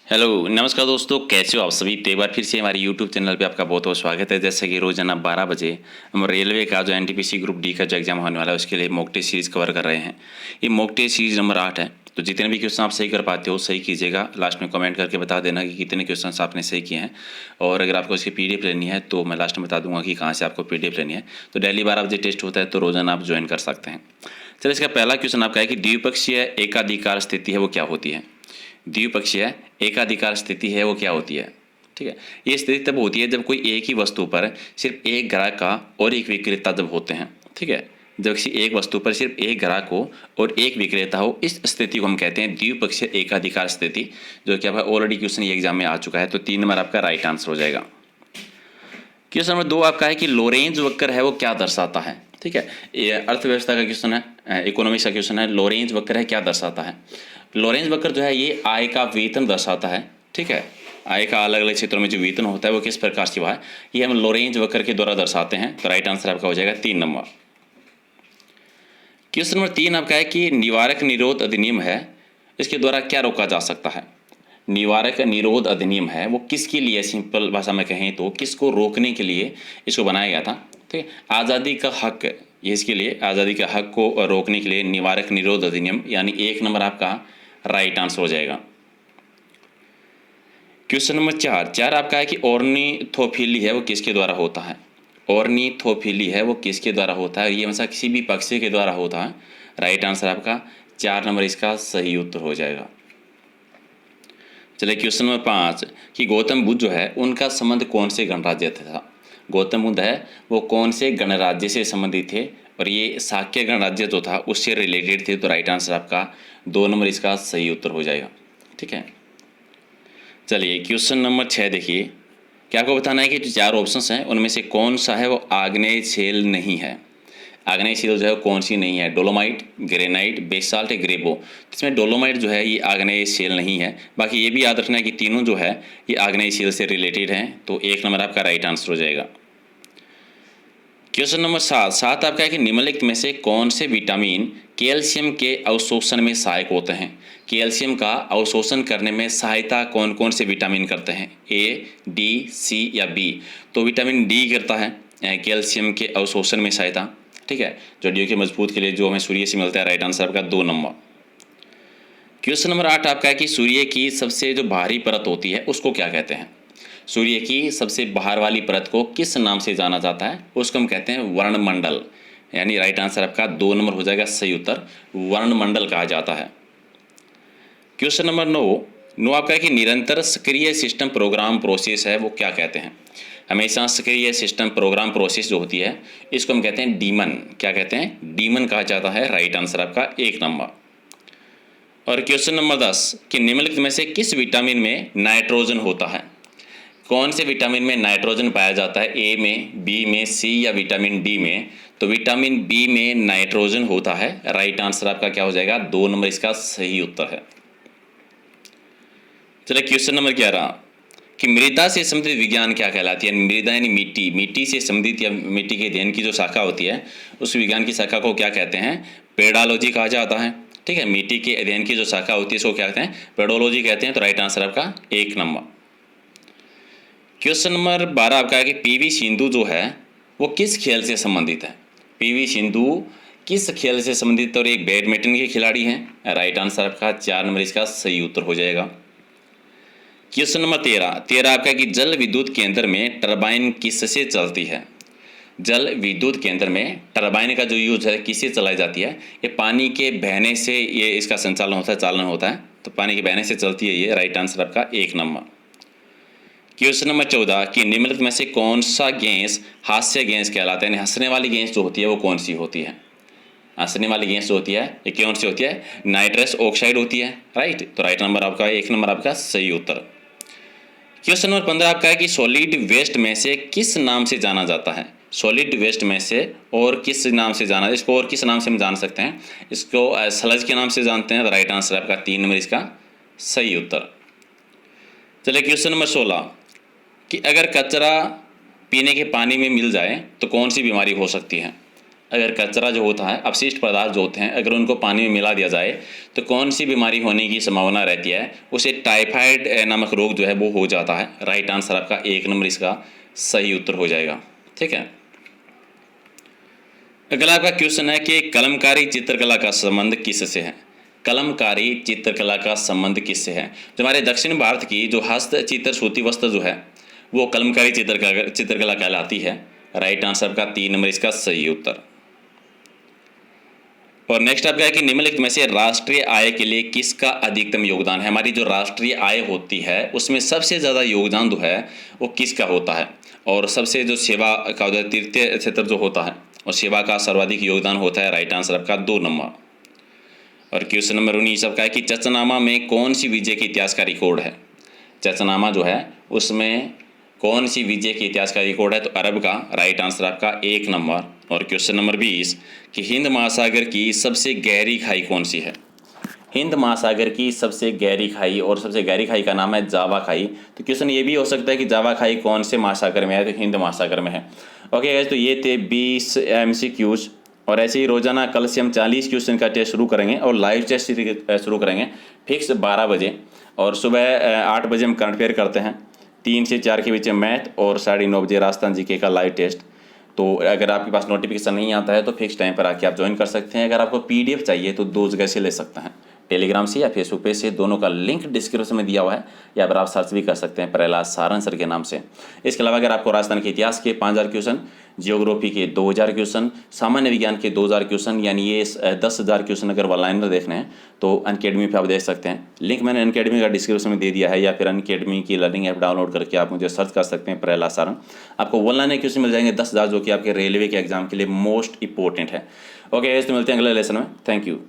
Hello नमस्कार दोस्तों, कैसे हो आप सभी। तो एक बार फिर से हमारे यूट्यूब चैनल पे आपका बहुत बहुत स्वागत है। जैसे कि रोजाना 12 बजे हम रेलवे का जो एनटीपीसी ग्रुप डी का जो एग्जाम होने वाला है उसके लिए मॉक टेस्ट सीरीज कवर कर रहे हैं। ये मॉक टेस्ट सीरीज नंबर 8 है। तो जितने भी क्वेश्चन आप सही कर पाते हो सही कीजिएगा, लास्ट में कमेंट करके बता देना कि कितने क्वेश्चन आपने सही किए हैं। और अगर आपको इसकी पीडीएफ लेनी है तो मैं लास्ट में बता दूंगा कि कहाँ से आपको पीडीएफ लेनी है। तो डेली 12 बजे टेस्ट होता है, तो रोजाना आप ज्वाइन कर सकते हैं। चलिए, इसका पहला क्वेश्चन आपका है कि द्विपक्षीय एकाधिकार स्थिति है वो क्या होती है। द्विपक्षीय एकाधिकार स्थिति है वो क्या होती है। ठीक है, ये स्थिति तब होती है जब कोई एक ही वस्तु पर सिर्फ एक ग्राहक का और एक विक्रेता जब होते हैं। ठीक है, जब किसी एक वस्तु पर सिर्फ एक ग्राहक हो और एक विक्रेता हो, इस स्थिति को हम कहते हैं द्विपक्षीय एकाधिकार स्थिति। जो कि आपका ऑलरेडी क्वेश्चन ये एग्जाम में आ चुका है। तो 3 नंबर आपका राइट आंसर हो जाएगा। क्वेश्चन नंबर 2 आपका है कि लोरेंज वक्र है वो क्या दर्शाता है। ठीक है, ये अर्थव्यवस्था का क्वेश्चन है, इकोनॉमिक्स का क्वेश्चन है। लोरेंज वक्र है क्या दर्शाता है। लोरेंज वक्र जो है ये आय का वेतन दर्शाता है। ठीक है, आय का अलग अलग क्षेत्रों में जो वेतन होता है वो किस प्रकार से हुआ है, ये हम लोरेंज वक्र के द्वारा दर्शाते हैं। तो राइट आंसर आपका हो जाएगा 3 नंबर। क्वेश्चन नंबर 3 आपका है कि निवारक निरोध अधिनियम है, इसके द्वारा क्या रोका जा सकता है। निवारक निरोध अधिनियम है वो किसके लिए, सिंपल भाषा में कहें तो किसको रोकने के लिए इसको बनाया गया था। ठीक है, आज़ादी का हक, ये इसके लिए आज़ादी के हक को रोकने के लिए निवारक निरोध अधिनियम, यानी 1 नंबर आपका राइट आंसर हो जाएगा। क्वेश्चन नंबर 4 आपका है कि ऑर्निथोफिली है वो किसके द्वारा होता है। ऑर्निथोफिली है वो किसके द्वारा होता है, ये हमेशा किसी भी पक्षी के द्वारा होता है। राइट आंसर आपका 4 नंबर इसका सही उत्तर हो जाएगा। चलिए, क्वेश्चन नंबर 5 कि गौतम बुद्ध जो है उनका संबंध कौन से गणराज्य से था। गौतम बुद्ध है वो कौन से गणराज्य से संबंधित थे, और ये शाक्य गणराज्य जो था उससे रिलेटेड थे। तो राइट आंसर आपका 2 नंबर इसका सही उत्तर हो जाएगा। ठीक है, चलिए क्वेश्चन नंबर 6 देखिए, क्या आपको बताना है कि जो 4 ऑप्शंस हैं उनमें से कौन सा है वो आग्नेय शिल नहीं है। आग्नेय शिल जो है कौन सी नहीं है, डोलोमाइट, ग्रेनाइट, बेसाल्ट, ग्रेबो। इसमें डोलोमाइट जो है ये आग्नेय शिल नहीं है। बाकी ये भी याद रखना है कि तीनों जो है ये आग्नेय शिल से रिलेटेड हैं। तो 1 नंबर आपका राइट आंसर हो जाएगा। क्वेश्चन नंबर 7 आपका है कि निम्नलिखित में से कौन से विटामिन कैल्शियम के अवशोषण में सहायक होते हैं। कैल्शियम का अवशोषण करने में सहायता कौन कौन से विटामिन करते हैं, ए, डी, सी या बी। तो विटामिन डी करता है कैल्शियम के अवशोषण में सहायता। ठीक है, जो हड्डियों के मजबूत के लिए जो हमें सूर्य से मिलता है। राइट आंसर आपका 2 नंबर। क्वेश्चन नंबर 8 आपका है कि सूर्य की सबसे जो बाहरी परत होती है उसको क्या कहते हैं। सूर्य की सबसे बाहर वाली परत को किस नाम से जाना जाता है, उसको हम कहते हैं वर्णमंडल। यानी राइट आंसर आपका 2 नंबर हो जाएगा सही उत्तर, वर्णमंडल कहा जाता है। क्वेश्चन नंबर 9 आपका है कि निरंतर सक्रिय सिस्टम प्रोग्राम प्रोसेस है वो क्या कहते हैं। हमेशा सक्रिय सिस्टम प्रोग्राम प्रोसेस जो होती है इसको हम कहते हैं डीमन। क्या कहते हैं, डीमन कहा जाता है। राइट आंसर आपका 1 नंबर। और क्वेश्चन नंबर 10 कि निम्नलिखित में से किस विटामिन में नाइट्रोजन होता है। कौन से विटामिन में नाइट्रोजन पाया जाता है, ए में, बी में, सी या विटामिन डी में। तो विटामिन बी में नाइट्रोजन होता है। राइट आंसर आपका क्या हो जाएगा, 2 नंबर इसका सही उत्तर है। चलिए क्वेश्चन नंबर 11 कि मृदा से संबंधित विज्ञान क्या कहलाती है। मृदा यानी मिट्टी, मिट्टी से संबंधित या मिट्टी के अध्ययन की जो शाखा होती है उस विज्ञान की शाखा को क्या कहते हैं, पेडालॉजी कहा जाता है। ठीक है, मिट्टी के अध्ययन की जो शाखा होती है इसको क्या कहते हैं, पेडोलॉजी कहते हैं। तो राइट आंसर आपका 1 नंबर। क्वेश्चन नंबर 12 आपका है कि पीवी सिंधु जो है वो किस खेल से संबंधित है। पीवी सिंधु किस खेल से संबंधित, और एक बैडमिंटन के खिलाड़ी हैं। राइट आंसर आपका 4 नंबर इसका सही उत्तर हो जाएगा। क्वेश्चन नंबर 13 आपका कि जल विद्युत केंद्र में टरबाइन किससे चलती है। जल विद्युत केंद्र में टरबाइन का जो यूज है किससे चलाई जाती है, ये पानी के बहने से ये इसका संचालन होता है, चालन होता है। तो पानी के बहने से चलती है ये। राइट आंसर आपका 1 नंबर। क्वेश्चन नंबर 14 कि निम्नलिखित में से कौन सा गैस हास्य गैस कहलाता है। यानी हंसने वाली गैस जो होती है वो कौन सी होती है। हंसने वाली गैस जो होती है ये कौन सी होती है, नाइट्रस ऑक्साइड होती है। राइट, तो राइट नंबर आपका 1 नंबर आपका सही उत्तर। क्वेश्चन नंबर 15 आपका है कि सॉलिड वेस्ट में से किस नाम से जाना जाता है। सॉलिड वेस्ट में से और किस नाम से जाना, इसको और किस नाम से हम जान सकते हैं, इसको स्लज के नाम से जानते हैं। तो राइट आंसर आपका 3 नंबर इसका सही उत्तर। चलिए क्वेश्चन नंबर 16 कि अगर कचरा पीने के पानी में मिल जाए तो कौन सी बीमारी हो सकती है। अगर कचरा जो होता है, अपशिष्ट पदार्थ जो होते हैं, अगर उनको पानी में मिला दिया जाए तो कौन सी बीमारी होने की संभावना रहती है? उसे टाइफाइड नामक रोग जो है वो हो जाता है। राइट आंसर आपका 1 नंबर इसका सही उत्तर हो जाएगा। ठीक है, अगला आपका क्वेश्चन है कि कलमकारी चित्रकला का संबंध किससे है? कलमकारी चित्रकला का संबंध किससे है? जो हमारे दक्षिण भारत की जो हस्तचित्र सूती वस्त्र जो है वो कलमकारी चित्रकला कहलाती है। राइट आंसर का 3 नंबर इसका सही उत्तर। और नेक्स्ट आपका है कि निम्नलिखित में से राष्ट्रीय आय के लिए किसका अधिकतम योगदान है? हमारी जो राष्ट्रीय आय होती है उसमें सबसे ज़्यादा योगदान जो है वो किसका होता है? और सबसे जो सेवा का तृतीय क्षेत्र जो होता है और सेवा का सर्वाधिक योगदान होता है। राइट आंसर आपका 2 नंबर। और क्वेश्चन नंबर 19 आपका है कि चचनामा में कौन सी विजय के इतिहास का रिकॉर्ड है? चचनामा जो है उसमें कौन सी विजय के इतिहास का रिकॉर्ड है? तो अरब का। राइट आंसर आपका 1 नंबर। और क्वेश्चन नंबर 20 कि हिंद महासागर की सबसे गहरी खाई कौन सी है? हिंद महासागर की सबसे गहरी खाई, और सबसे गहरी खाई का नाम है जावा खाई। तो क्वेश्चन ये भी हो सकता है कि जावा खाई कौन से महासागर में है? तो हिंद महासागर में है। ओके गाइस, तो ये थे 20 MCQs। और ऐसे ही रोजाना कल से हम 40 क्वेश्चन का टेस्ट शुरू करेंगे और लाइव टेस्ट शुरू करेंगे फिक्स 12 बजे। और सुबह 8 बजे हम करंट अफेयर करते हैं, 3 से 4 के बीच में मैथ, और 9:30 बजे राजस्थान जीके का लाइव टेस्ट। तो अगर आपके पास नोटिफिकेशन नहीं आता है तो फिक्स टाइम पर आके आप ज्वाइन कर सकते हैं। अगर आपको PDF चाहिए तो 2 जगह से ले सकते हैं, टेलीग्राम से या फेसबुक पेज से। दोनों का लिंक डिस्क्रिप्शन में दिया हुआ है, या फिर आप सर्च भी कर सकते हैं प्रहलाद सारंग सर के नाम से। इसके अलावा अगर आपको राजस्थान के इतिहास के 5000 क्वेश्चन, जियोग्राफी के 2000 क्वेश्चन, सामान्य विज्ञान के 2000 क्वेश्चन, यानी ये 10,000 क्वेश्चन अगर वन लाइनर देखने हैं तो अनअकैडमी पे आप देख सकते हैं। लिंक मैंने अनअकैडमी का डिस्क्रिप्शन में दे दिया है, या फिर अनअकैडमी की लर्निंग ऐप डाउनलोड करके आप मुझे सर्च कर सकते हैं प्रहलाद सारंग। आपको वन लाइनर क्वेश्चन मिल जाएंगे 10,000, जो कि आपके रेलवे के एग्जाम के लिए मोस्ट इंपॉर्टेंट है। ओके, तो मिलते हैं अगले लेसन में। Thank you.